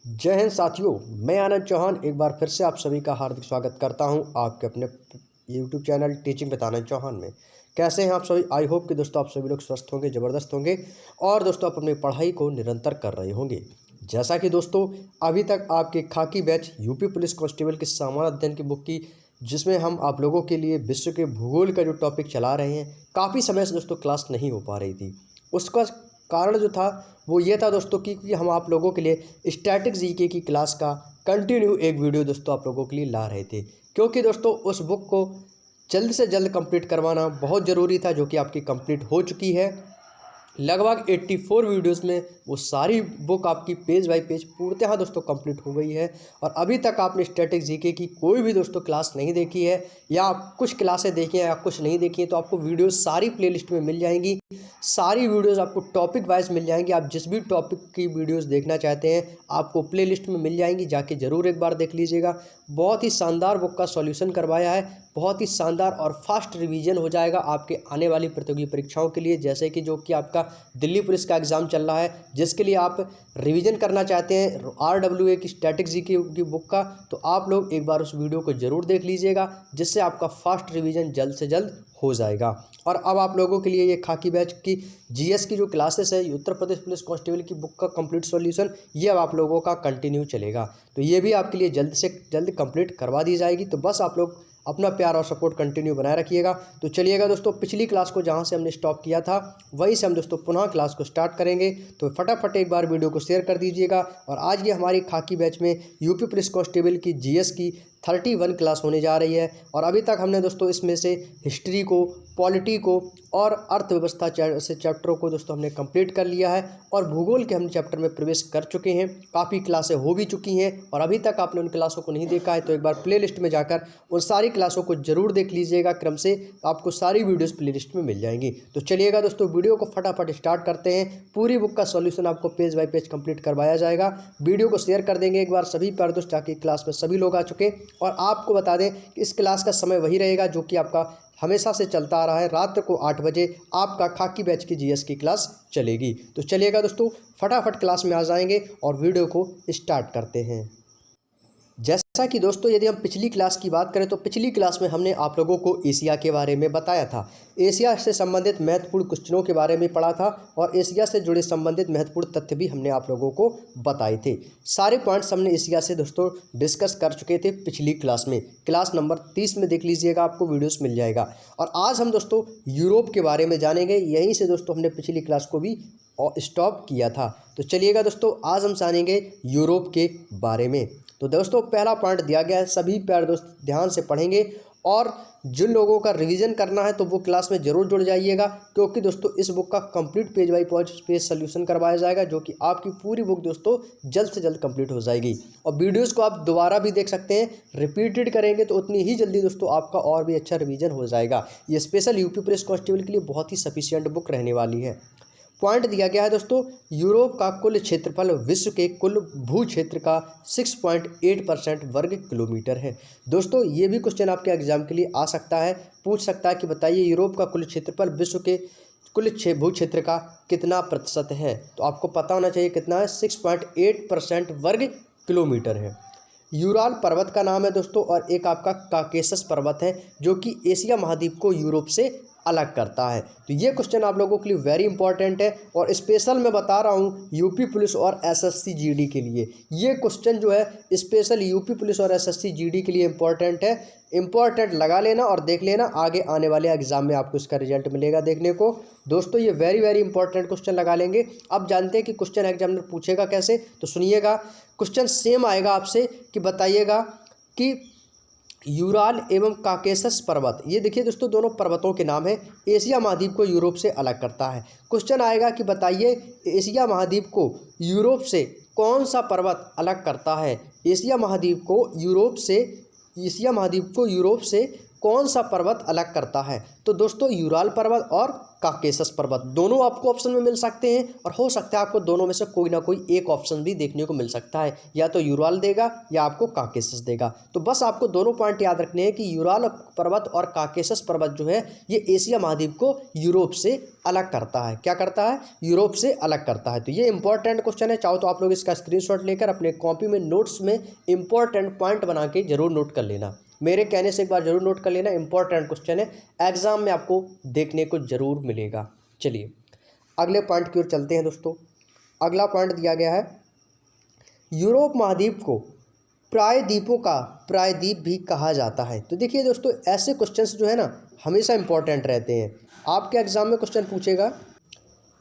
जय हिंद साथियों, मैं आनंद चौहान एक बार फिर से आप सभी का हार्दिक स्वागत करता हूं आपके अपने यूट्यूब चैनल टीचिंग विद आनंद चौहान में। कैसे हैं आप सभी? आई होप कि दोस्तों आप सभी लोग स्वस्थ होंगे, ज़बरदस्त होंगे और दोस्तों आप अपनी पढ़ाई को निरंतर कर रहे होंगे। जैसा कि दोस्तों अभी तक आपके खाकी बैच यूपी पुलिस कांस्टेबल के सामान्य अध्ययन की बुक की, जिसमें हम आप लोगों के लिए विश्व के भूगोल का जो टॉपिक चला रहे हैं, काफ़ी समय से दोस्तों क्लास नहीं हो पा रही थी। उसका कारण जो था वो ये था दोस्तों कि हम आप लोगों के लिए स्टैटिक जीके की क्लास का कंटिन्यू एक वीडियो दोस्तों आप लोगों के लिए ला रहे थे, क्योंकि दोस्तों उस बुक को जल्द से जल्द कंप्लीट करवाना बहुत ज़रूरी था, जो कि आपकी कंप्लीट हो चुकी है। लगभग 84 वीडियोस में वो सारी बुक आपकी पेज बाय पेज पूर्णतः दोस्तों कंप्लीट हो गई है। और अभी तक आपने स्टैटिक जीके की कोई भी दोस्तों क्लास नहीं देखी है या आप कुछ क्लासें देखी हैं या कुछ नहीं देखी हैं, तो आपको वीडियोस सारी प्लेलिस्ट में मिल जाएंगी। सारी वीडियोस आपको टॉपिक वाइज मिल जाएंगी। आप जिस भी टॉपिक की वीडियोस देखना चाहते हैं आपको प्लेलिस्ट में मिल जाएंगी, जाके ज़रूर एक बार देख लीजिएगा। बहुत ही शानदार बुक का सॉल्यूशन करवाया है, बहुत ही शानदार और फास्ट रिवीजन हो जाएगा आपके आने वाली प्रतियोगी परीक्षाओं के लिए, जैसे कि जो कि आपका दिल्ली पुलिस का एग्ज़ाम चल रहा है, जिसके लिए आप रिवीजन करना चाहते हैं RWA की स्टैटिक जीके की बुक का, तो आप लोग एक बार उस वीडियो को ज़रूर देख लीजिएगा, जिससे आपका फास्ट रिवीजन जल्द से जल्द हो जाएगा। और अब आप लोगों के लिए ये खाकी बैच की जीएस की जो क्लासेस है, उत्तर प्रदेश पुलिस कांस्टेबल की बुक का कंप्लीट सॉल्यूशन, ये अब आप लोगों का कंटिन्यू चलेगा, तो ये भी आपके लिए जल्द से जल्द कंप्लीट करवा दी जाएगी। तो बस आप लोग अपना प्यार और सपोर्ट कंटिन्यू बनाए रखिएगा। तो चलिएगा दोस्तों, पिछली क्लास को जहां से हमने स्टॉप किया था वहीं से हम दोस्तों पुनः क्लास को स्टार्ट करेंगे, तो फटाफट एक बार वीडियो को शेयर कर दीजिएगा। और आज ये हमारी खाकी बैच में यूपी पुलिस कांस्टेबल की जीएस की 31 क्लास होने जा रही है। और अभी तक हमने दोस्तों इसमें से हिस्ट्री को, पॉलिटी को और अर्थव्यवस्था से चैप्टरों को दोस्तों हमने कंप्लीट कर लिया है, और भूगोल के हम चैप्टर में प्रवेश कर चुके हैं। काफ़ी क्लासें हो भी चुकी हैं, और अभी तक आपने उन क्लासों को नहीं देखा है तो एक बार प्लेलिस्ट में जाकर उन सारी क्लासों को जरूर देख लीजिएगा क्रम से, आपको सारी वीडियोस प्लेलिस्ट में मिल जाएंगी। तो चलिएगा दोस्तों, वीडियो को फटाफट स्टार्ट करते हैं। पूरी बुक का सॉल्यूशन आपको पेज बाय पेज कंप्लीट करवाया जाएगा। वीडियो को शेयर कर देंगे एक बार सभी पर दोस्त, ताकि क्लास में सभी लोग आ चुके। और आपको बता दें कि इस क्लास का समय वही रहेगा जो कि आपका हमेशा से चलता आ रहा है। रात को 8 बजे आपका खाकी बैच की जीएस की क्लास चलेगी। तो चलिएगा दोस्तों, फटाफट क्लास में आ जाएंगे और वीडियो को स्टार्ट करते हैं। जैसा कि दोस्तों यदि हम पिछली क्लास की बात करें तो पिछली क्लास में हमने आप लोगों को एशिया के बारे में बताया था। एशिया से संबंधित महत्वपूर्ण क्वेश्चनों के बारे में पढ़ा था, और एशिया से जुड़े संबंधित महत्वपूर्ण तथ्य भी हमने आप लोगों को बताए थे। सारे पॉइंट्स हमने एशिया से दोस्तों डिस्कस कर चुके थे पिछली क्लास में। क्लास नंबर 30 में देख लीजिएगा, आपको वीडियोस मिल जाएगा। और आज हम दोस्तों यूरोप के बारे में जानेंगे। यहीं से दोस्तों हमने पिछली क्लास को भी स्टॉप किया था। तो चलिएगा दोस्तों, आज हम जानेंगे यूरोप के बारे में। तो दोस्तों पहला पॉइंट दिया गया है, सभी प्यारे दोस्त ध्यान से पढ़ेंगे, और जिन लोगों का रिवीजन करना है तो वो क्लास में जरूर जुड़ जाइएगा, क्योंकि दोस्तों इस बुक का complete page bye page solution करवाया जाएगा, जो कि आपकी पूरी बुक दोस्तों जल्द से जल्द कंप्लीट हो जाएगी। और वीडियोस को आप दोबारा भी देख सकते हैं, रिपीटेड करेंगे तो उतनी ही जल्दी दोस्तों आपका और भी अच्छा रिवीजन हो जाएगा। ये स्पेशल यूपी पुलिस कांस्टेबल के लिए बहुत ही सफिशिएंट बुक रहने वाली है। पॉइंट दिया गया है दोस्तों, यूरोप का कुल क्षेत्रफल विश्व के कुल भू क्षेत्र का 6.8% वर्ग किलोमीटर है। दोस्तों ये भी क्वेश्चन आपके एग्जाम के लिए आ सकता है, पूछ सकता है कि बताइए यूरोप का कुल क्षेत्रफल विश्व के कुल भू क्षेत्र का कितना प्रतिशत है। तो आपको पता होना चाहिए कितना है, 6.8% वर्ग किलोमीटर है। यूराल पर्वत का नाम है दोस्तों, और एक आपका काकेशस पर्वत है, जो कि एशिया महाद्वीप को यूरोप से अलग करता है। तो ये क्वेश्चन आप लोगों के लिए वेरी इंपॉर्टेंट है, और स्पेशल मैं बता रहा हूँ यूपी पुलिस और एसएससी जीडी के लिए। ये क्वेश्चन जो है स्पेशल यूपी पुलिस और एसएससी जीडी के लिए इंपॉर्टेंट है। इंपॉर्टेंट लगा लेना और देख लेना, आगे आने वाले एग्जाम में आपको इसका रिजल्ट मिलेगा देखने को। दोस्तों ये वेरी इंपॉर्टेंट क्वेश्चन लगा लेंगे। अब जानते हैं कि क्वेश्चन एग्जामिनर पूछेगा कैसे, तो सुनिएगा। क्वेश्चन सेम आएगा आपसे कि बताइएगा कि यूराल एवं काकेशस पर्वत, ये देखिए दोस्तों दोनों पर्वतों के नाम है, एशिया महाद्वीप को यूरोप से अलग करता है। क्वेश्चन आएगा कि बताइए एशिया महाद्वीप को यूरोप से कौन सा पर्वत अलग करता है। एशिया महाद्वीप को यूरोप से कौन सा पर्वत अलग करता है। तो दोस्तों यूराल पर्वत और काकेशस पर्वत। दोनों आपको ऑप्शन में मिल सकते हैं और हो सकता है आपको दोनों में से कोई ना कोई एक ऑप्शन भी देखने को मिल सकता है, या तो यूराल देगा या आपको काकेशस देगा। तो बस आपको दोनों पॉइंट याद रखने हैं कि यूराल पर्वत और काकेशस पर्वत जो है ये एशिया महाद्वीप को यूरोप से अलग करता है। क्या करता है? यूरोप से अलग करता है। तो ये इंपॉर्टेंट क्वेश्चन है, चाहो तो आप लोग इसका स्क्रीनशॉट लेकर अपने कॉपी में नोट्स में इंपॉर्टेंट पॉइंट बना के जरूर नोट कर लेना। मेरे कहने से एक बार जरूर नोट कर लेना, इंपॉर्टेंट क्वेश्चन है, एग्जाम में आपको देखने को जरूर मिलेगा। चलिए अगले पॉइंट की ओर चलते हैं दोस्तों। अगला पॉइंट दिया गया है, यूरोप महाद्वीप को प्रायद्वीपों का प्रायद्वीप भी कहा जाता है। तो देखिए दोस्तों, ऐसे क्वेश्चंस जो है ना हमेशा इंपॉर्टेंट रहते हैं। आपके एग्जाम में क्वेश्चन पूछेगा,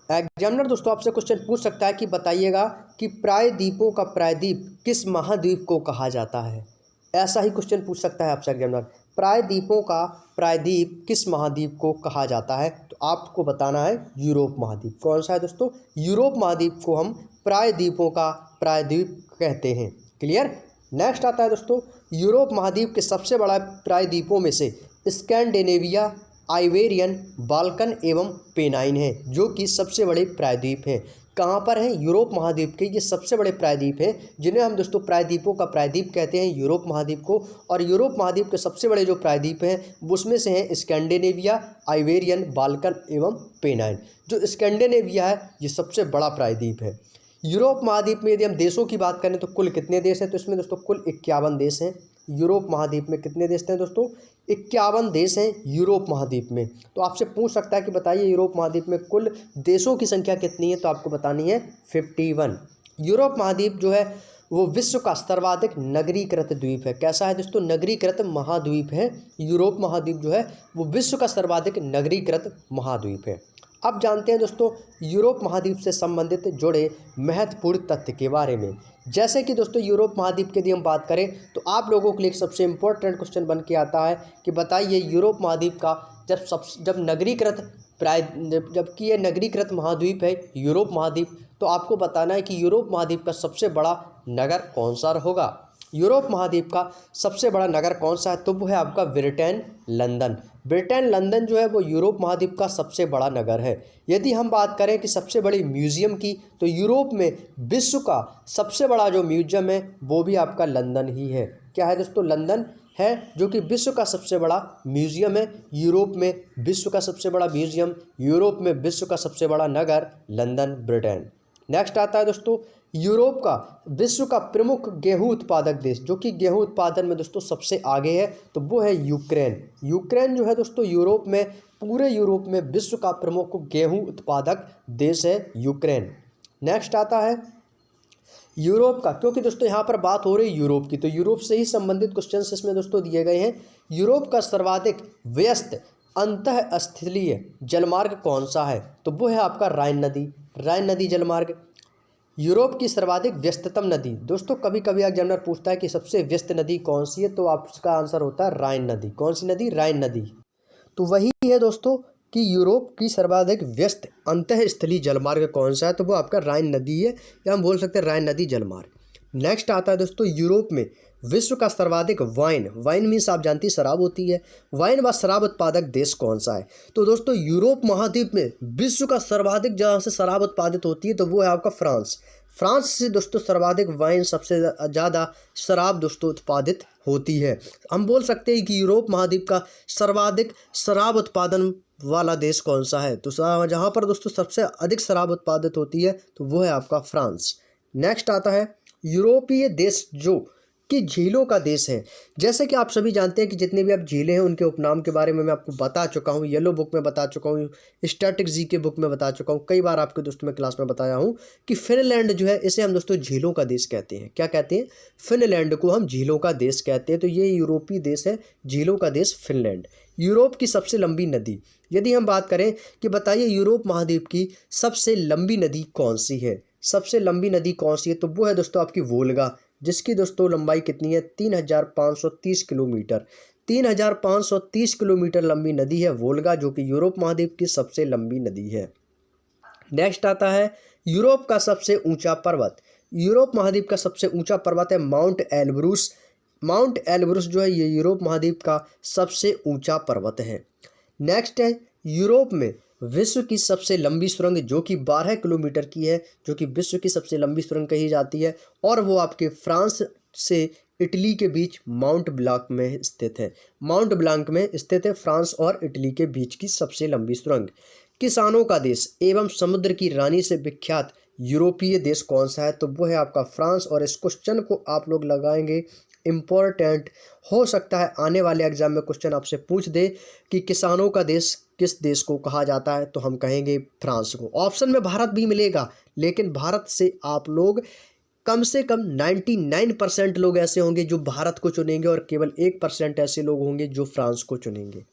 एग्जामिनर दोस्तों आपसे क्वेश्चन पूछ सकता है कि बताइएगा कि प्रायद्वीपों का प्रायद्वीप किस महाद्वीप को कहा जाता है। ऐसा ही क्वेश्चन पूछ सकता है आपसे एग्जामिनर, प्रायद्वीपों का प्रायद्वीप किस महाद्वीप को कहा जाता है। तो आपको बताना है यूरोप महाद्वीप। कौन सा है दोस्तों? यूरोप महाद्वीप को हम प्रायद्वीपों का प्रायद्वीप कहते हैं। क्लियर। नेक्स्ट आता है दोस्तों, यूरोप महाद्वीप के सबसे बड़ा प्रायद्वीपों में से स्कैंडिनेविया, आइबेरियन, बाल्कन एवं पेनाइन है, जो कि सबसे बड़े प्रायद्वीप हैं। कहाँ पर हैं? यूरोप महाद्वीप के ये सबसे बड़े प्रायद्वीप हैं, जिन्हें हम दोस्तों प्रायद्वीपों का प्रायद्वीप कहते हैं, यूरोप महाद्वीप को। और यूरोप महाद्वीप के सबसे बड़े जो प्रायद्वीप हैं उसमें से हैं स्कैंडिनेविया, आइबेरियन, बाल्कन एवं पेनाइन। जो स्कैंडिनेविया है ये सबसे बड़ा प्रायद्वीप है। यूरोप महाद्वीप में यदि हम देशों की बात करें तो कुल कितने देश हैं? तो इसमें दोस्तों कुल 51 देश हैं। यूरोप महाद्वीप में कितने देश हैं दोस्तों? 51 देश हैं यूरोप महाद्वीप में। तो आपसे पूछ सकता है कि बताइए यूरोप महाद्वीप में कुल देशों की संख्या कितनी है, तो आपको बतानी है 51। यूरोप महाद्वीप जो है वो विश्व का सर्वाधिक नगरीकृत द्वीप है। कैसा है दोस्तों? नगरीकृत महाद्वीप है। यूरोप महाद्वीप जो है वो विश्व का सर्वाधिक नगरीकृत महाद्वीप है। अब जानते हैं दोस्तों यूरोप महाद्वीप से संबंधित जुड़े महत्वपूर्ण तथ्य के बारे में। जैसे कि दोस्तों यूरोप महाद्वीप की यदि हम बात करें तो आप लोगों के लिए सबसे इम्पोर्टेंट क्वेश्चन बन के आता है कि बताइए यूरोप महाद्वीप का जब नगरीकृत जबकि ये नगरीकृत महाद्वीप है यूरोप महाद्वीप, तो आपको बताना है कि यूरोप महाद्वीप का सबसे बड़ा नगर कौन सा होगा। यूरोप महाद्वीप का सबसे बड़ा नगर कौन सा है? तो वो है आपका ब्रिटेन लंदन। ब्रिटेन लंदन जो है वो यूरोप महाद्वीप का सबसे बड़ा नगर है। यदि हम बात करें कि सबसे बड़ी म्यूज़ियम की, तो यूरोप में विश्व का सबसे बड़ा जो म्यूजियम है वो भी आपका लंदन ही है। क्या है दोस्तों? लंदन है, जो कि विश्व का सबसे बड़ा म्यूजियम है। यूरोप में विश्व का सबसे बड़ा म्यूजियम, यूरोप में विश्व का सबसे बड़ा नगर लंदन, ब्रिटेन। नेक्स्ट आता है दोस्तों, यूरोप का विश्व का प्रमुख गेहूं उत्पादक देश, जो कि गेहूं उत्पादन में दोस्तों सबसे आगे है, तो वो है यूक्रेन। यूक्रेन जो है दोस्तों यूरोप में, पूरे यूरोप में विश्व का प्रमुख गेहूं उत्पादक देश है यूक्रेन। नेक्स्ट आता है यूरोप का, क्योंकि दोस्तों यहाँ पर बात हो रही है यूरोप की, तो यूरोप से ही संबंधित क्वेश्चन इसमें दोस्तों दिए गए हैं। यूरोप का सर्वाधिक व्यस्त अंतःस्थलीय जलमार्ग कौन सा है? तो वो है आपका राइन नदी। राइन नदी जलमार्ग यूरोप की सर्वाधिक व्यस्ततम नदी। दोस्तों कभी कभी एग्जामिनर पूछता है कि सबसे व्यस्त नदी कौन सी है, तो आपका आंसर होता है राइन नदी। कौन सी नदी? राइन नदी। तो वही है दोस्तों कि यूरोप की सर्वाधिक व्यस्त अंतःस्थलीय जलमार्ग कौन सा है, तो वो आपका राइन नदी है, या हम बोल सकते हैं राइन नदी जलमार्ग। नेक्स्ट आता है दोस्तों, यूरोप में विश्व का सर्वाधिक वाइन मीन्स आप जानती शराब होती है, वाइन व शराब उत्पादक देश कौन सा है? तो दोस्तों यूरोप महाद्वीप में विश्व का सर्वाधिक जहाँ से शराब उत्पादित होती है तो वो है आपका फ्रांस। फ्रांस से दोस्तों सर्वाधिक वाइन, सबसे ज़्यादा शराब दोस्तों उत्पादित होती है। हम बोल सकते हैं कि यूरोप महाद्वीप का सर्वाधिक शराब उत्पादन वाला देश कौन सा है, तो जहाँ पर दोस्तों सबसे अधिक शराब उत्पादित होती है तो वो है आपका फ्रांस। नेक्स्ट आता है यूरोपीय देश जो कि झीलों का देश है। जैसे कि आप सभी जानते हैं कि जितने भी आप झीलें हैं उनके उपनाम के बारे में मैं आपको बता चुका हूँ, येलो बुक में बता चुका हूँ, स्टैटिक जी के बुक में बता चुका हूँ, कई बार आपके दोस्तों में क्लास में बताया हूँ कि फिनलैंड जो है इसे हम दोस्तों झीलों का देश कहते हैं। क्या कहते हैं? फिनलैंड को हम झीलों का देश कहते हैं। तो ये यूरोपीय देश है, झीलों का देश फिनलैंड। यूरोप की सबसे लंबी नदी, यदि हम बात करें कि बताइए यूरोप महाद्वीप की सबसे लंबी नदी कौन सी है? सबसे लंबी नदी कौन सी है? तो वो है दोस्तों आपकी वोल्गा, जिसकी दोस्तों लंबाई कितनी है? 3530 किलोमीटर। 3530 किलोमीटर लंबी नदी है वोल्गा, जो कि यूरोप महाद्वीप की सबसे लंबी नदी है। नेक्स्ट आता है यूरोप का सबसे ऊंचा पर्वत। यूरोप महाद्वीप का सबसे ऊंचा पर्वत है माउंट एल्ब्रूस। माउंट एल्ब्रूस जो है ये यूरोप महाद्वीप का सबसे ऊंचा पर्वत है। नेक्स्ट है यूरोप में विश्व की सबसे लंबी सुरंग जो कि 12 किलोमीटर की है, जो कि विश्व की सबसे लंबी सुरंग कही जाती है, और वो आपके फ्रांस से इटली के बीच माउंट ब्लांक में स्थित है। माउंट ब्लांक में स्थित है फ्रांस और इटली के बीच की सबसे लंबी सुरंग। किसानों का देश एवं समुद्र की रानी से विख्यात यूरोपीय देश कौन सा है? तो वो है आपका फ्रांस। और इस क्वेश्चन को आप लोग लगाएंगे इम्पोर्टेंट, हो सकता है आने वाले एग्जाम में क्वेश्चन आपसे पूछ दे कि किसानों का देश किस देश को कहा जाता है, तो हम कहेंगे फ्रांस को। ऑप्शन में भारत भी मिलेगा, लेकिन भारत से आप लोग कम से कम 99% लोग ऐसे होंगे जो भारत को चुनेंगे और केवल 1% ऐसे लोग होंगे जो फ्रांस को चुनेंगे।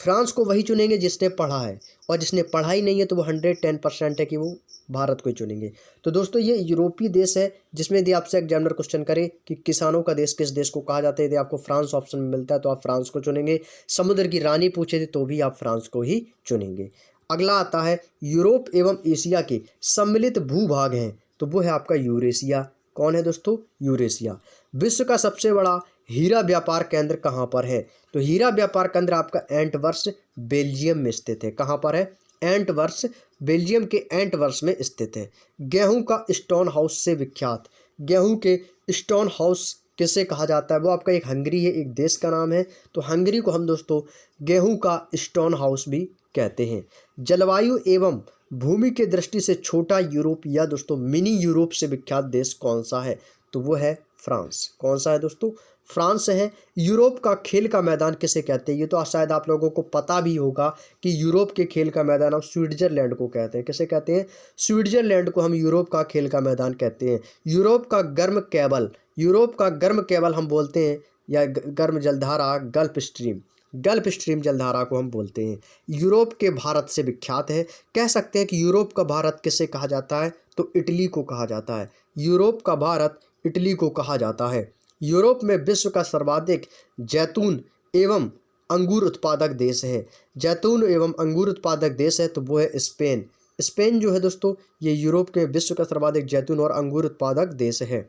फ्रांस को वही चुनेंगे जिसने पढ़ा है, और जिसने पढ़ा ही नहीं है तो वो 110% है कि वो भारत को ही चुनेंगे। तो दोस्तों ये यूरोपीय देश है जिसमें यदि आपसे एग्जामिनर क्वेश्चन करे कि किसानों का देश किस देश को कहा जाता है, यदि आपको फ्रांस ऑप्शन में मिलता है तो आप फ्रांस को चुनेंगे। समुद्र की रानी पूछे थे तो भी आप फ्रांस को ही चुनेंगे। अगला आता है यूरोप एवं एशिया के सम्मिलित भूभाग हैं, तो वो है आपका यूरेशिया। कौन है दोस्तों? यूरेशिया। विश्व का सबसे बड़ा हीरा व्यापार केंद्र कहाँ पर है? तो हीरा व्यापार केंद्र आपका एंटवर्स बेल्जियम में स्थित है। कहाँ पर है? एंटवर्स, बेल्जियम के एंटवर्स में स्थित है। गेहूं का स्टोन हाउस से विख्यात, गेहूं के स्टोन हाउस किसे कहा जाता है? वो आपका एक हंगरी है, एक देश का नाम है। तो हंगरी को हम दोस्तों गेहूं का स्टोन हाउस भी कहते हैं। जलवायु एवं भूमि के दृष्टि से छोटा यूरोप या दोस्तों मिनी यूरोप से विख्यात देश कौन सा है? तो वो है फ्रांस। कौन सा है दोस्तों? फ्रांस है। यूरोप का खेल का मैदान किसे कहते हैं? ये तो शायद आप लोगों को पता भी होगा कि यूरोप के खेल का मैदान हम स्विट्जरलैंड को कहते हैं। किसे कहते हैं? स्विट्जरलैंड को हम यूरोप का खेल का मैदान कहते हैं। यूरोप का गर्म केबल, यूरोप का गर्म केबल हम बोलते हैं, या गर्म जलधारा गल्फ स्ट्रीम, गल्फ स्ट्रीम जलधारा को हम बोलते हैं। यूरोप के भारत से विख्यात है। कह सकते हैं कि यूरोप का भारत किसे कहा जाता है? तो इटली को कहा जाता है। यूरोप का भारत इटली को कहा जाता है। यूरोप में विश्व का सर्वाधिक जैतून एवं अंगूर उत्पादक देश है। जैतून एवं अंगूर उत्पादक देश है तो वो है स्पेन। स्पेन जो है दोस्तों ये यूरोप के विश्व का सर्वाधिक जैतून और अंगूर उत्पादक देश है।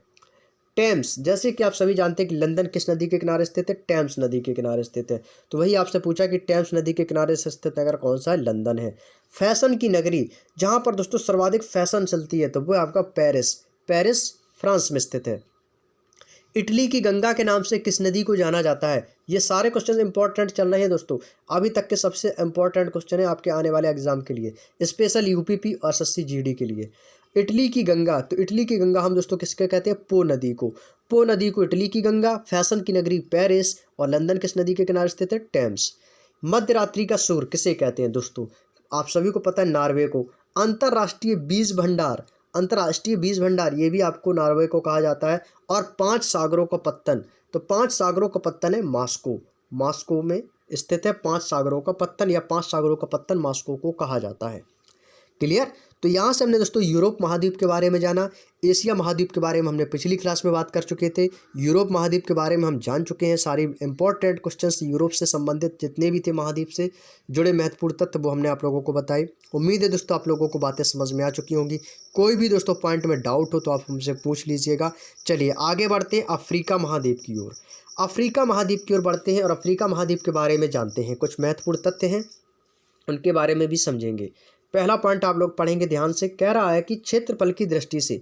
टेम्स, जैसे कि आप सभी जानते हैं कि लंदन किस नदी के किनारे स्थित है? टेम्स नदी के किनारे स्थित है। तो वही आपसे पूछा कि टेम्स नदी के किनारे से स्थित नगर कौन सा है? लंदन है। फैशन की नगरी, जहाँ पर दोस्तों सर्वाधिक फैशन चलती है, तो वो है आपका पेरिस। पेरिस फ्रांस में स्थित है। इटली की गंगा के नाम से किस नदी को जाना जाता है? ये सारे क्वेश्चन इंपॉर्टेंट चल रहे हैं दोस्तों, अभी तक के सबसे इंपॉर्टेंट क्वेश्चन है आपके आने वाले एग्जाम के लिए, स्पेशल यूपीपी और एसएससी जीडी के लिए। इटली की गंगा, तो इटली की गंगा हम दोस्तों किसके कहते हैं? पो नदी को। पो नदी को इटली की गंगा, फैशन की नगरी पेरिस, और लंदन किस नदी के किनारे स्थित है? टेम्स। मध्य रात्रि का सूर्य किसे कहते हैं दोस्तों? आप सभी को पता है, नॉर्वे को। अंतर्राष्ट्रीय बीज भंडार, अंतर्राष्ट्रीय बीज भंडार ये भी आपको नॉर्वे को कहा जाता है। और 5 सागरों का पत्तन, तो 5 सागरों का पत्तन है मास्को। मास्को में स्थित है 5 सागरों का पत्तन, या 5 सागरों का पत्तन मास्को को कहा जाता है। क्लियर? तो यहाँ से हमने दोस्तों यूरोप महाद्वीप के बारे में जाना। एशिया महाद्वीप के बारे में हमने पिछली क्लास में बात कर चुके थे। यूरोप महाद्वीप के बारे में हम जान चुके हैं। सारी इंपॉर्टेंट क्वेश्चंस यूरोप से संबंधित जितने भी थे महाद्वीप से जुड़े महत्वपूर्ण तथ्य वो हमने आप लोगों को बताए। उम्मीद है दोस्तों आप लोगों को बातें समझ में आ चुकी होंगी। कोई भी दोस्तों पॉइंट में डाउट हो तो आप हमसे पूछ लीजिएगा। चलिए आगे बढ़ते हैं अफ्रीका महाद्वीप की ओर। अफ्रीका महाद्वीप की ओर बढ़ते हैं और अफ्रीका महाद्वीप के बारे में जानते हैं। कुछ महत्वपूर्ण तथ्य हैं, उनके बारे में भी समझेंगे। पहला पॉइंट आप लोग पढ़ेंगे ध्यान से। कह रहा है कि क्षेत्रफल की दृष्टि से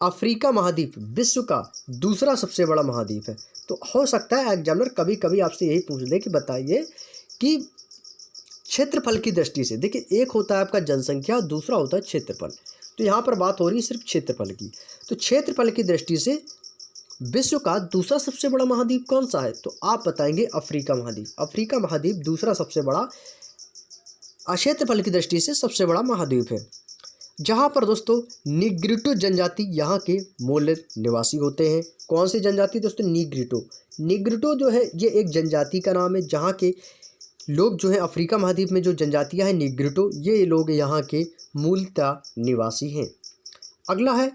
अफ्रीका महाद्वीप विश्व का दूसरा सबसे बड़ा महाद्वीप है। तो हो सकता है एग्जामिनर कभी कभी आपसे यही पूछ ले कि बताइए कि क्षेत्रफल की दृष्टि से, देखिए एक होता है आपका जनसंख्या और दूसरा होता है क्षेत्रफल। तो यहाँ पर बात हो रही है सिर्फ क्षेत्रफल की। तो क्षेत्रफल की दृष्टि से विश्व का दूसरा सबसे बड़ा महाद्वीप कौन सा है? तो आप बताएंगे अफ्रीका महाद्वीप। अफ्रीका महाद्वीप दूसरा सबसे बड़ा, क्षेत्रफल की दृष्टि से सबसे बड़ा महाद्वीप है, जहाँ पर दोस्तों निग्रिटो जनजाति यहाँ के मूल निवासी होते हैं। कौन सी जनजाति दोस्तों? निग्रिटो। निग्रिटो जो है ये एक जनजाति का नाम है, जहाँ के लोग जो है अफ्रीका महाद्वीप में जो जनजातियाँ हैं निग्रिटो, ये लोग यहाँ के मूलतः निवासी हैं। अगला है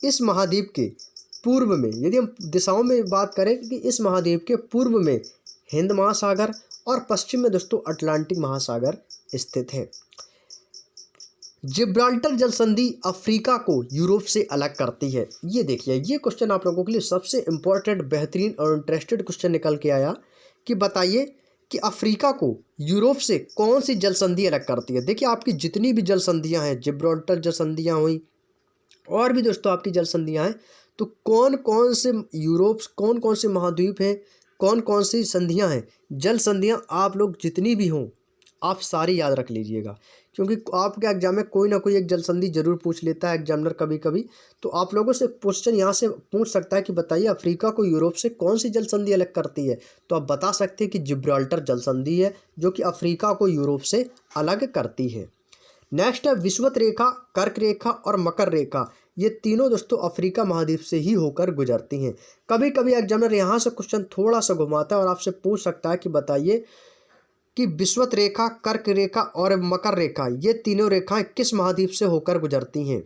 इस महाद्वीप के पूर्व में, यदि हम दिशाओं में बात करें कि इस महाद्वीप के पूर्व में हिंद महासागर और पश्चिम में दोस्तों अटलांटिक महासागर स्थित है। जिब्राल्टर जल संधि अफ्रीका को यूरोप से अलग करती है। ये देखिए, ये क्वेश्चन आप लोगों के लिए सबसे इंपॉर्टेंट, बेहतरीन और इंटरेस्टेड क्वेश्चन निकल के आया कि बताइए कि अफ्रीका को यूरोप से कौन सी जल संधि अलग करती है। देखिए आपकी जितनी भी जल संधियाँ हैं, जिब्राल्टर जल संधियाँ हुई और भी दोस्तों आपकी जल संधियाँ हैं, तो कौन कौन से यूरोप, कौन कौन से महाद्वीप हैं, कौन कौन सी संधियाँ हैं, जल संधियाँ आप लोग जितनी भी हों आप सारी याद रख लीजिएगा, क्योंकि आपके एग्जाम में कोई ना कोई एक जल संधि जरूर पूछ लेता है एग्जामिनर कभी कभी। तो आप लोगों से क्वेश्चन यहाँ से पूछ सकता है कि बताइए अफ्रीका को यूरोप से कौन सी जल संधि अलग करती है। तो आप बता सकते हैं कि जिब्राल्टर जल संधि है जो कि अफ्रीका को यूरोप से अलग करती है। नेक्स्ट है विषुवत रेखा, कर्क रेखा और मकर रेखा। ये तीनों दोस्तों अफ्रीका महाद्वीप से ही होकर गुजरती हैं। कभी कभी एग्जामिनर यहाँ से क्वेश्चन थोड़ा सा घुमाता है और आपसे पूछ सकता है कि बताइए कि विषुवत रेखा, कर्क रेखा और मकर रेखा, ये तीनों रेखाएं किस महाद्वीप से होकर गुजरती हैं,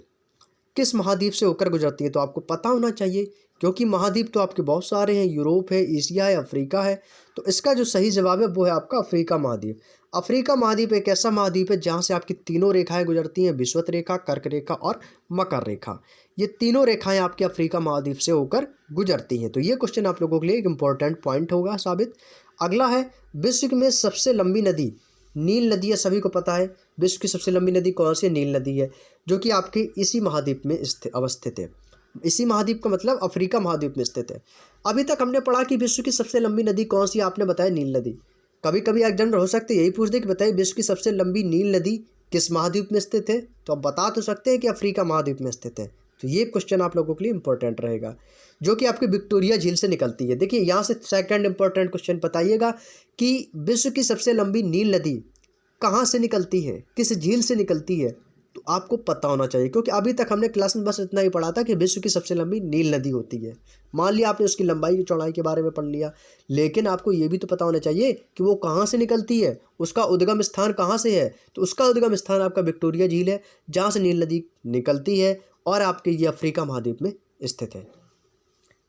किस महाद्वीप से होकर गुजरती है। तो आपको पता होना चाहिए, क्योंकि महाद्वीप तो आपके बहुत सारे हैं, यूरोप है, एशिया है, अफ्रीका है। तो इसका जो सही जवाब है वो है आपका अफ्रीका महाद्वीप। अफ्रीका महाद्वीप एक ऐसा महाद्वीप है जहाँ से आपकी तीनों रेखाएं गुजरती हैं, विषुवत रेखा, कर्क रेखा और मकर रेखा। ये तीनों रेखाएं आपके अफ्रीका महाद्वीप से होकर गुजरती हैं। तो ये क्वेश्चन आप लोगों के लिए एक इंपॉर्टेंट पॉइंट होगा साबित। अगला है विश्व में सबसे लंबी नदी नील नदी है, सभी को पता है। विश्व की सबसे लंबी नदी कौन सी है? नील नदी है, जो कि आपके इसी महाद्वीप में अवस्थित है। इसी महाद्वीप का मतलब अफ्रीका महाद्वीप में स्थित है। अभी तक हमने पढ़ा कि विश्व की सबसे लंबी नदी कौन सी है, आपने बताया नील नदी। कभी कभी एग्जामिनर हो सकते यही पूछ दे कि बताइए विश्व की सबसे लंबी नील नदी किस महाद्वीप में स्थित है। तो आप बता तो सकते हैं कि अफ्रीका महाद्वीप में स्थित है। तो ये क्वेश्चन आप लोगों के लिए इंपॉर्टेंट रहेगा, जो कि आपकी विक्टोरिया झील से निकलती है। देखिए यहाँ से सेकंड इंपॉर्टेंट क्वेश्चन बताइएगा कि विश्व की सबसे लंबी नील नदी कहाँ से निकलती है, किस झील से निकलती है। तो आपको पता होना चाहिए, क्योंकि अभी तक हमने क्लास में बस इतना ही पढ़ा था कि विश्व की सबसे लंबी नील नदी होती है। मान लिया आपने उसकी लंबाई की चौड़ाई के बारे में पढ़ लिया, लेकिन आपको ये भी तो पता होना चाहिए कि वो कहाँ से निकलती है, उसका उद्गम स्थान कहाँ से है। तो उसका उद्गम स्थान आपका विक्टोरिया झील है, जहाँ से नील नदी निकलती है और आपके ये अफ्रीका महाद्वीप में स्थित है।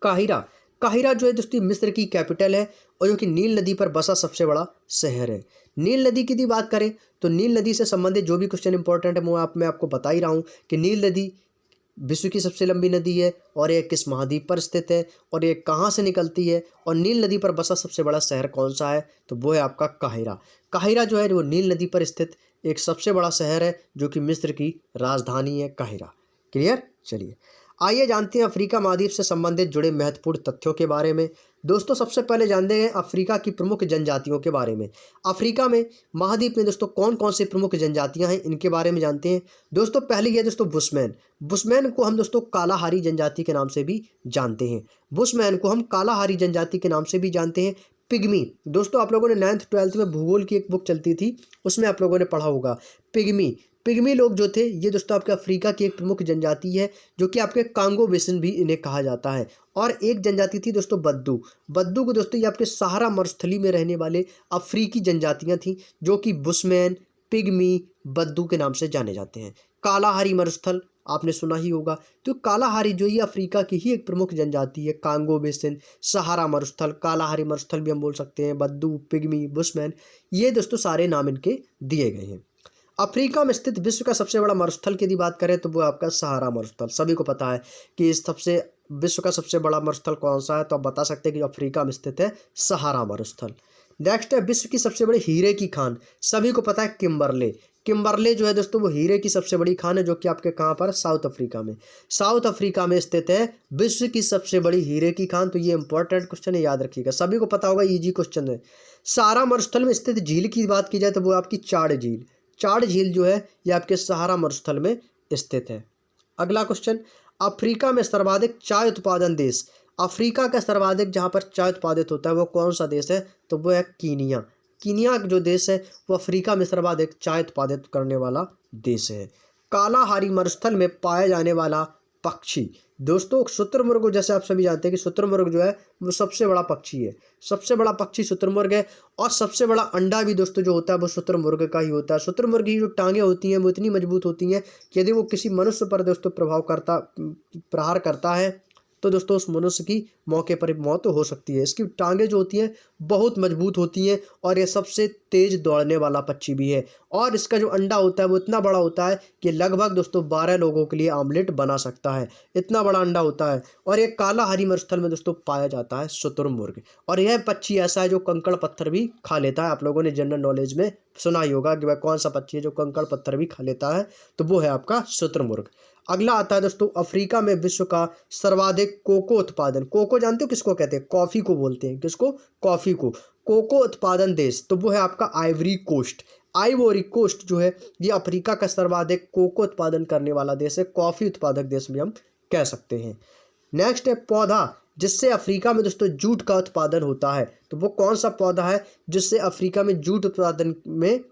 काहिरा, काहिरा जो है दोस्तों मिस्र की कैपिटल है और जो कि नील नदी पर बसा सबसे बड़ा शहर है। नील नदी की बात करें तो नील नदी से संबंधित जो भी क्वेश्चन इंपॉर्टेंट है वो मैं आपको बता ही रहा हूँ कि नील नदी विश्व की सबसे लंबी नदी है और ये किस महाद्वीप पर स्थित है और ये कहाँ से निकलती है, और नील नदी पर बसा सबसे बड़ा शहर कौन सा है, तो वो है आपका काहिरा। काहिरा जो है वो नील नदी पर स्थित एक सबसे बड़ा शहर है, जो कि मिस्र की राजधानी है काहिरा। क्लियर। चलिए आइए जानते हैं अफ्रीका महाद्वीप से संबंधित जुड़े महत्वपूर्ण तथ्यों के बारे में। दोस्तों सबसे पहले जानते हैं अफ्रीका की प्रमुख जनजातियों के बारे में। अफ्रीका में महाद्वीप में दोस्तों कौन कौन सी प्रमुख जनजातियां हैं, इनके बारे में जानते हैं। दोस्तों पहली है दोस्तों बुशमैन। बुशमैन को हम दोस्तों कालाहारी जनजाति के नाम से भी जानते हैं। बुशमैन को हम कालाहारी जनजाति के नाम से भी जानते हैं। पिग्मी, दोस्तों आप लोगों ने 9th 12th में भूगोल की एक बुक चलती थी, उसमें आप लोगों ने पढ़ा होगा पिग्मी। पिग्मी लोग जो थे ये दोस्तों आपके अफ्रीका की एक प्रमुख जनजाति है, जो कि आपके कांगो बेसिन भी इन्हें कहा जाता है। और एक जनजाति थी दोस्तों बद्दू। बद्दू को दोस्तों ये आपके सहारा मरुस्थली में रहने वाले अफ्रीकी जनजातियां थी, जो कि बुशमैन, पिग्मी, बद्दू के नाम से जाने जाते हैं। कालाहारी मरुस्थल आपने सुना ही होगा। तो कालाहारी जो ये अफ्रीका की ही एक प्रमुख जनजाति है। कांगो बेसिन, सहारा मरुस्थल, कालाहारी मरुस्थल भी हम बोल सकते हैं, बद्दू, पिग्मी, बुशमैन, ये दोस्तों सारे नाम इनके दिए गए हैं। अफ्रीका में स्थित विश्व का सबसे बड़ा मरुस्थल की यदि बात करें तो वो आपका सहारा मरुस्थल। सभी को पता है कि इस सबसे विश्व का सबसे बड़ा मरुस्थल कौन सा है, तो आप बता सकते हैं कि अफ्रीका में स्थित है सहारा मरुस्थल। नेक्स्ट है विश्व की सबसे बड़ी हीरे की खान। सभी को पता है किम्बरले। किम्बरले जो है दोस्तों वो हीरे की सबसे बड़ी खान है, जो कि आपके कहाँ पर, साउथ अफ्रीका में। साउथ अफ्रीका में स्थित है विश्व की सबसे बड़ी हीरे की खान। तो ये इंपॉर्टेंट क्वेश्चन है, याद रखिएगा, सभी को पता होगा, इजी क्वेश्चन है। सहारा मरुस्थल में स्थित झील की बात की जाए तो वो आपकी चाड झील। चाड झील जो है ये आपके सहारा मरुस्थल में स्थित है। अगला क्वेश्चन, अफ्रीका में सर्वाधिक चाय उत्पादन देश। अफ्रीका का सर्वाधिक जहाँ पर चाय उत्पादित होता है वो कौन सा देश है, तो वो है कीनिया। कीनिया जो देश है वो अफ्रीका में सर्वाधिक चाय उत्पादित करने वाला देश है। कालाहारी मरुस्थल में पाया जाने वाला पक्षी, दोस्तों शुतुरमुर्ग, जैसे आप सभी जानते हैं कि शुतुरमुर्ग जो है वो सबसे बड़ा पक्षी है। सबसे बड़ा पक्षी शुतुरमुर्ग है, और सबसे बड़ा अंडा भी दोस्तों जो होता है वो शुतुरमुर्ग का ही होता है। शुतुरमुर्ग की जो टांगें होती हैं वो इतनी मजबूत होती हैं कि यदि वो किसी मनुष्य पर दोस्तों प्रहार करता है तो दोस्तों उस मनुष्य की मौके पर मौत हो सकती है। इसकी टांगें जो होती हैं बहुत मजबूत होती हैं और ये सबसे तेज दौड़ने वाला पक्षी भी है। और इसका जो अंडा होता है वो इतना बड़ा होता है कि लगभग दोस्तों 12 लोगों के लिए आमलेट बना सकता है, इतना बड़ा अंडा होता है। और ये काला हरी मरुस्थल में दोस्तों पाया जाता है शुतुरमुर्ग। और यह पक्षी ऐसा है जो कंकड़ पत्थर भी खा लेता है। आप लोगों ने जनरल नॉलेज में सुना ही होगा कि वह कौन सा पक्षी है जो कंकड़ पत्थर भी खा लेता है, तो वो है आपका शुतुरमुर्ग। अगला आता है दोस्तों अफ्रीका में विश्व का सर्वाधिक कोको उत्पादन। कोको जानते हो किसको कहते हैं? कॉफी को बोलते हैं। किसको? कॉफी को। कोको उत्पादन देश तो वो है आपका आइवरी कोस्ट। आइवरी कोस्ट जो है ये अफ्रीका का सर्वाधिक कोको उत्पादन करने वाला देश है। कॉफी उत्पादक देश भी हम कह सकते हैं। नेक्स्ट है पौधा जिससे अफ्रीका में दोस्तों जूट का उत्पादन होता है, तो वो कौन सा पौधा है जिससे अफ्रीका में जूट उत्पादन में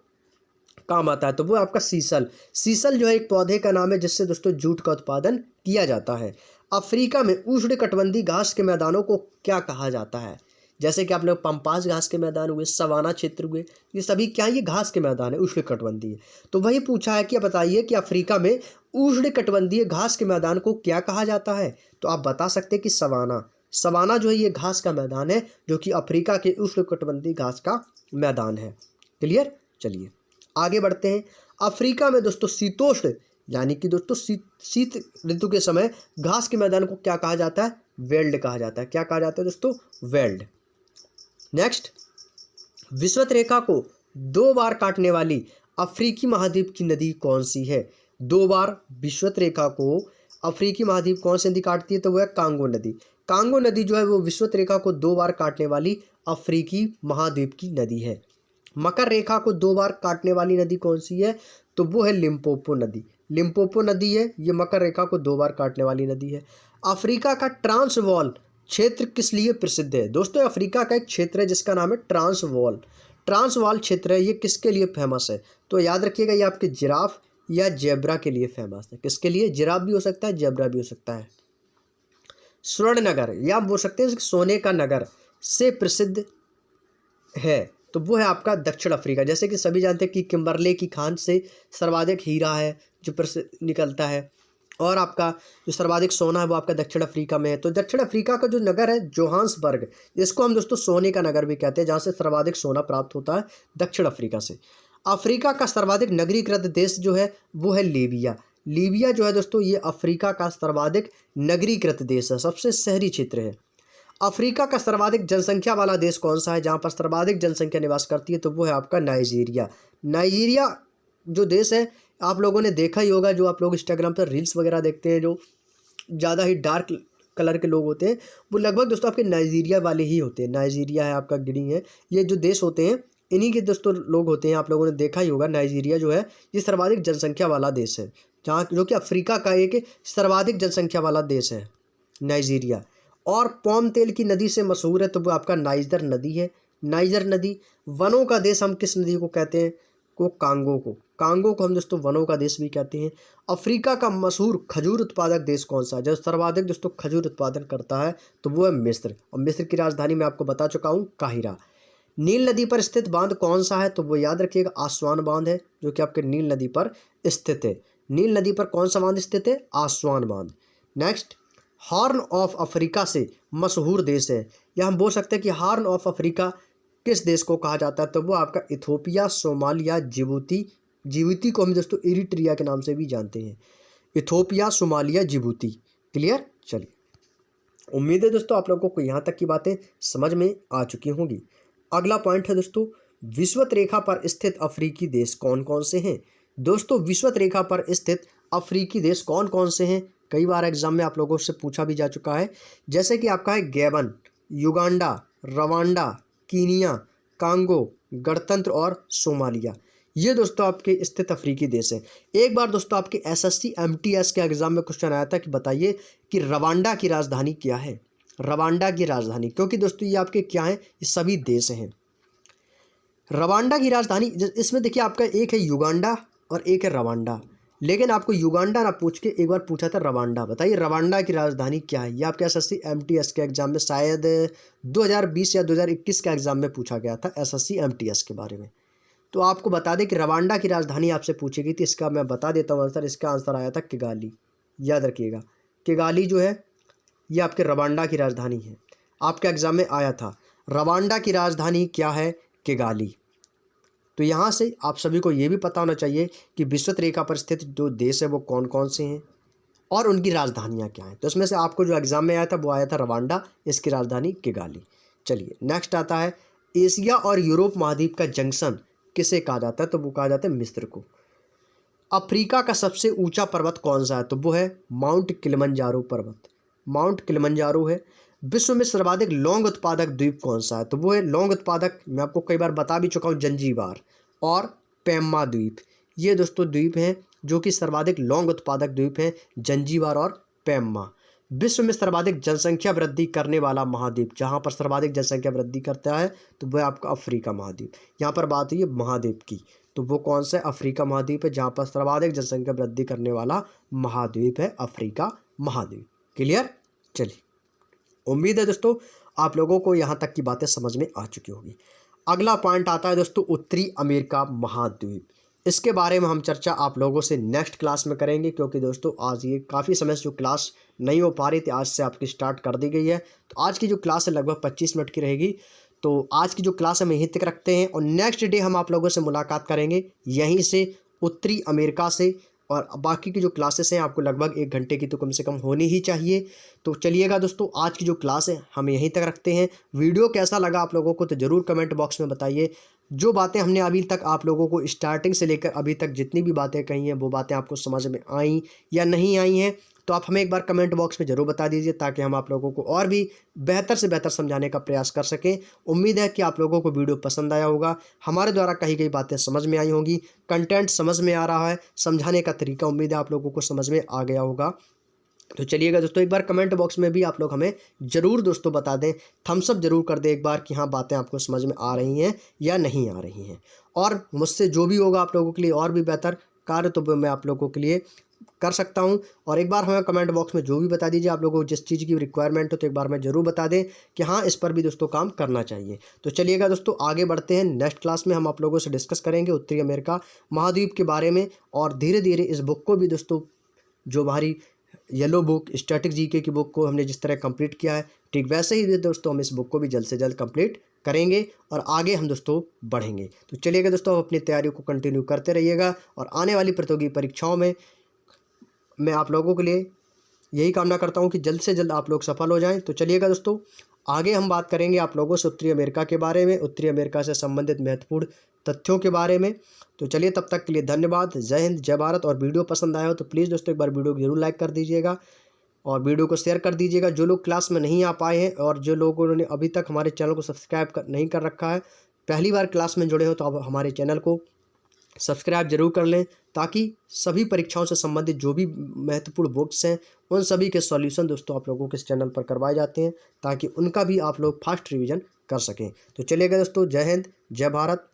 काम आता है? तो वो आपका सीसल। सीसल जो है एक पौधे का नाम है जिससे दोस्तों जूट का उत्पादन किया जाता है। अफ्रीका में उष्णकटिबंधीय घास के मैदानों को क्या कहा जाता है? जैसे कि आप लोग पंपास घास के मैदान हुए, सवाना क्षेत्र हुए, ये सभी क्या ये घास के मैदान है उष्णकटिबंधीय। तो वही पूछा है कि बताइए कि अफ्रीका में उष्णकटिबंधीय घास के मैदान को क्या कहा जाता है? तो आप बता सकते हैं कि सवाना। सवाना जो है ये घास का मैदान है जो कि अफ्रीका के उष्णकटिबंधीय घास का मैदान है। क्लियर? चलिए आगे बढ़ते हैं। अफ्रीका में दोस्तों शीतोष्ण यानी कि दोस्तों शीत ऋतु के समय घास के मैदान को क्या कहा जाता है? वेल्ड कहा जाता है। क्या कहा जाता है दोस्तों? वेल्ड। नेक्स्ट, विषुवत रेखा को 2 बार काटने वाली अफ्रीकी महाद्वीप की नदी कौन सी है? 2 बार विषुवत रेखा को अफ्रीकी महाद्वीप कौन सी नदी काटती है? तो वह कांगो नदी। कांगो नदी जो है वो विषुवत रेखा को 2 बार काटने वाली अफ्रीकी महाद्वीप की नदी है। मकर रेखा को 2 बार काटने वाली नदी कौन सी है? तो वो है लिम्पोपो नदी। लिम्पोपो नदी है ये मकर रेखा को 2 बार काटने वाली नदी है। अफ्रीका का ट्रांसवाल क्षेत्र किस लिए प्रसिद्ध है? दोस्तों अफ्रीका का एक क्षेत्र है जिसका नाम है ट्रांसवाल। ट्रांसवाल क्षेत्र है ये किसके लिए फेमस है? तो याद रखिएगा ये आपके जिराफ या जेब्रा के लिए फेमस है। किसके लिए? जिराफ भी हो सकता है, जेब्रा भी हो सकता है। स्वर्णनगर या बोल सकते हैं सोने का नगर से प्रसिद्ध है, तो वो है आपका दक्षिण अफ्रीका। जैसे कि सभी जानते हैं कि किम्बरले की खान से सर्वाधिक हीरा है जो निकलता है, और आपका जो सर्वाधिक सोना है वो आपका दक्षिण अफ्रीका में है। तो दक्षिण अफ्रीका का जो नगर है जोहान्सबर्ग, जिसको हम दोस्तों सोने का नगर भी कहते हैं, जहाँ से सर्वाधिक सोना प्राप्त होता है दक्षिण अफ्रीका से। अफ्रीका का सर्वाधिक नगरीकृत देश जो है वो है लीबिया। लीबिया जो है दोस्तों ये अफ्रीका का सर्वाधिक नगरीकृत देश है, सबसे शहरी क्षेत्र है। अफ्रीका का सर्वाधिक जनसंख्या वाला देश कौन सा है जहाँ पर सर्वाधिक जनसंख्या निवास करती है? तो वो है आपका नाइजीरिया। नाइजीरिया जो देश है आप लोगों ने देखा ही होगा, जो आप लोग इंस्टाग्राम पर रील्स वगैरह देखते हैं, जो ज़्यादा ही डार्क कलर के लोग होते हैं वो लगभग दोस्तों आपके नाइजीरिया वाले ही होते हैं। नाइजीरिया है आपका, गिनी है, ये जो देश होते हैं इन्हीं के दोस्तों लोग होते हैं। आप लोगों ने देखा ही होगा नाइजीरिया जो है ये सर्वाधिक जनसंख्या वाला देश है, जहाँ जो कि अफ्रीका का एक सर्वाधिक जनसंख्या वाला देश है नाइजीरिया। और पाम तेल की नदी से मशहूर है, तो वो आपका नाइजर नदी है। नाइजर नदी। वनों का देश हम किस नदी को कहते हैं? को कांगो को। कांगो को हम दोस्तों वनों का देश भी कहते हैं। अफ्रीका का मशहूर खजूर उत्पादक देश कौन सा है? जो सर्वाधिक दोस्तों खजूर उत्पादन करता है तो वो है मिस्र। और मिस्र की राजधानी मैं आपको बता चुका हूँ काहिरा। नील नदी पर स्थित बांध कौन सा है? तो वो याद रखिएगा आस्वान बांध है, जो कि आपके नील नदी पर स्थित है। नील नदी पर कौन सा बांध स्थित है? आस्वान बांध। नेक्स्ट, हॉर्न ऑफ अफ्रीका से मशहूर देश है, या हम बोल सकते हैं कि हॉर्न ऑफ अफ्रीका किस देश को कहा जाता है? तो वो आपका इथोपिया, सोमालिया, जिबूती। जिबूती को हम दोस्तों इरिट्रिया के नाम से भी जानते हैं। Ethiopia, Somalia, Djibouti. क्लियर? चलिए, उम्मीद है दोस्तों आप लोगों को यहाँ तक की बातें समझ में आ चुकी होंगी। अगला पॉइंट है दोस्तों, विषुवत रेखा पर स्थित अफ्रीकी देश कौन कौन से हैं? दोस्तों विषुवत रेखा पर स्थित अफ्रीकी देश कौन कौन से हैं? कई बार एग्जाम में आप लोगों से पूछा भी जा चुका है। जैसे कि आपका है Gabon, Uganda, Rwanda, Kenya, Congo, गणतंत्र और सोमालिया। ये दोस्तों आपके स्थित अफ्रीकी देश हैं। एक बार दोस्तों आपके एसएससी एमटीएस के एग्जाम में क्वेश्चन आया था कि बताइए कि रवांडा की राजधानी क्या है? रवांडा की राजधानी, क्योंकि दोस्तों ये आपके क्या हैं? ये सभी देश हैं। रवांडा की राजधानी, इसमें देखिए आपका एक है युगांडा और एक है रवांडा, लेकिन आपको युगांडा ना पूछ के एक बार पूछा था रवांडा। बताइए रवांडा की राजधानी क्या है? ये आपके एसएससी एमटीएस के एग्जाम में शायद 2020 या 2021 के एग्जाम में पूछा गया था एसएससी एमटीएस के बारे में। तो आपको बता दें कि रवांडा की राजधानी आपसे पूछी गई थी। इसका मैं बता देता हूँ आंसर। इसका आंसर आया था किगाली। याद रखिएगा, किगाली जो है ये आपके रवांडा की राजधानी है। आपके एग्जाम में आया था, रवांडा की राजधानी क्या है? किगाली। तो यहाँ से आप सभी को ये भी पता होना चाहिए कि विषुवत रेखा पर स्थित जो देश है वो कौन कौन से हैं और उनकी राजधानियाँ क्या हैं। तो इसमें से आपको जो एग्जाम में आया था वो आया था रवांडा, इसकी राजधानी किगाली। चलिए नेक्स्ट आता है, एशिया और यूरोप महाद्वीप का जंक्शन किसे कहा जाता है? तो वो कहा जाता है मिस्र को। अफ्रीका का सबसे ऊंचा पर्वत कौन सा है? तो वो है माउंट किलिमंजारो पर्वत। माउंट किलिमंजारो है। विश्व में सर्वाधिक लौंग उत्पादक द्वीप कौन सा है? तो वो है लौंग उत्पादक, मैं आपको कई बार बता भी चुका हूँ, जंजीबार और पेम्मा द्वीप। ये दोस्तों द्वीप हैं जो कि सर्वाधिक लौंग उत्पादक द्वीप हैं, जंजीबार और पेम्मा। विश्व में सर्वाधिक जनसंख्या वृद्धि करने वाला महाद्वीप, जहाँ पर सर्वाधिक जनसंख्या वृद्धि करता है तो वह आपका अफ्रीका महाद्वीप। यहाँ पर बात हुई है महाद्वीप की, तो वो कौन सा है? अफ्रीका महाद्वीप है, जहाँ पर सर्वाधिक जनसंख्या वृद्धि करने वाला महाद्वीप है अफ्रीका महाद्वीप। क्लियर? चलिए, उम्मीद है दोस्तों आप लोगों को यहाँ तक की बातें समझ में आ चुकी होगी। अगला पॉइंट आता है दोस्तों उत्तरी अमेरिका महाद्वीप। इसके बारे में हम चर्चा आप लोगों से नेक्स्ट क्लास में करेंगे, क्योंकि दोस्तों आज ये काफ़ी समय से जो क्लास नहीं हो पा रही थी, आज से आपकी स्टार्ट कर दी गई है। तो आज की जो क्लास है लगभग 25 मिनट की रहेगी। तो आज की जो क्लास हम यहीं तक रखते हैं और नेक्स्ट डे हम आप लोगों से मुलाकात करेंगे यहीं से उत्तरी अमेरिका से। और बाकी की जो क्लासेस हैं आपको लगभग 1 घंटे की तो कम से कम होनी ही चाहिए। तो चलिएगा दोस्तों, आज की जो क्लास है हम यहीं तक रखते हैं। वीडियो कैसा लगा आप लोगों को तो ज़रूर कमेंट बॉक्स में बताइए। जो बातें हमने अभी तक आप लोगों को स्टार्टिंग से लेकर अभी तक जितनी भी बातें कही हैं वो बातें आपको समझ में आई या नहीं आई हैं, तो आप हमें एक बार कमेंट बॉक्स में ज़रूर बता दीजिए, ताकि हम आप लोगों को और भी बेहतर से बेहतर समझाने का प्रयास कर सकें। उम्मीद है कि आप लोगों को वीडियो पसंद आया होगा, हमारे द्वारा कही गई बातें समझ में आई होंगी, कंटेंट समझ में आ रहा है, समझाने का तरीका उम्मीद है आप लोगों को समझ में आ गया होगा। तो चलिएगा दोस्तों, एक बार कमेंट बॉक्स में भी आप लोग हमें ज़रूर दोस्तों बता दें, थम्स अप जरूर कर दें एक बार कि हाँ बातें आपको समझ में आ रही हैं या नहीं आ रही हैं। और मुझसे जो भी होगा आप लोगों के लिए और भी बेहतर कार्य तो मैं आप लोगों के लिए कर सकता हूं। और एक बार हमें कमेंट बॉक्स में जो भी बता दीजिए आप लोगों को जिस चीज़ की रिक्वायरमेंट हो, तो एक बार मैं ज़रूर बता दें कि हाँ इस पर भी दोस्तों काम करना चाहिए। तो चलिएगा दोस्तों आगे बढ़ते हैं। नेक्स्ट क्लास में हम आप लोगों से डिस्कस करेंगे उत्तरी अमेरिका महाद्वीप के बारे में, और धीरे धीरे इस बुक को भी दोस्तों, जो हमारी येलो बुक स्टैटिक जीके की बुक को हमने जिस तरह कंप्लीट किया है, ठीक वैसे ही दोस्तों हम इस बुक को भी जल्द से जल्द कंप्लीट करेंगे और आगे हम दोस्तों बढ़ेंगे। तो चलिएगा दोस्तों, अपनी तैयारियों को कंटिन्यू करते रहिएगा और आने वाली प्रतियोगी परीक्षाओं में मैं आप लोगों के लिए यही कामना करता हूं कि जल्द से जल्द आप लोग सफल हो जाएं। तो चलिएगा दोस्तों, आगे हम बात करेंगे आप लोगों से उत्तरी अमेरिका के बारे में, उत्तरी अमेरिका से संबंधित महत्वपूर्ण तथ्यों के बारे में। तो चलिए तब तक के लिए धन्यवाद। जय हिंद, जय भारत। और वीडियो पसंद आया हो तो प्लीज़ दोस्तों एक बार वीडियो को जरूर लाइक कर दीजिएगा और वीडियो को शेयर कर दीजिएगा। जो लोग क्लास में नहीं आ पाए हैं और जो लोगों ने अभी तक हमारे चैनल को सब्सक्राइब नहीं कर रखा है, पहली बार क्लास में जुड़े हो तो आप हमारे चैनल को सब्सक्राइब जरूर कर लें, ताकि सभी परीक्षाओं से संबंधित जो भी महत्वपूर्ण बुक्स हैं उन सभी के सॉल्यूशन दोस्तों आप लोगों के इस चैनल पर करवाए जाते हैं, ताकि उनका भी आप लोग फास्ट रिवीजन कर सकें। तो चलिएगा दोस्तों, जय हिंद, जय भारत।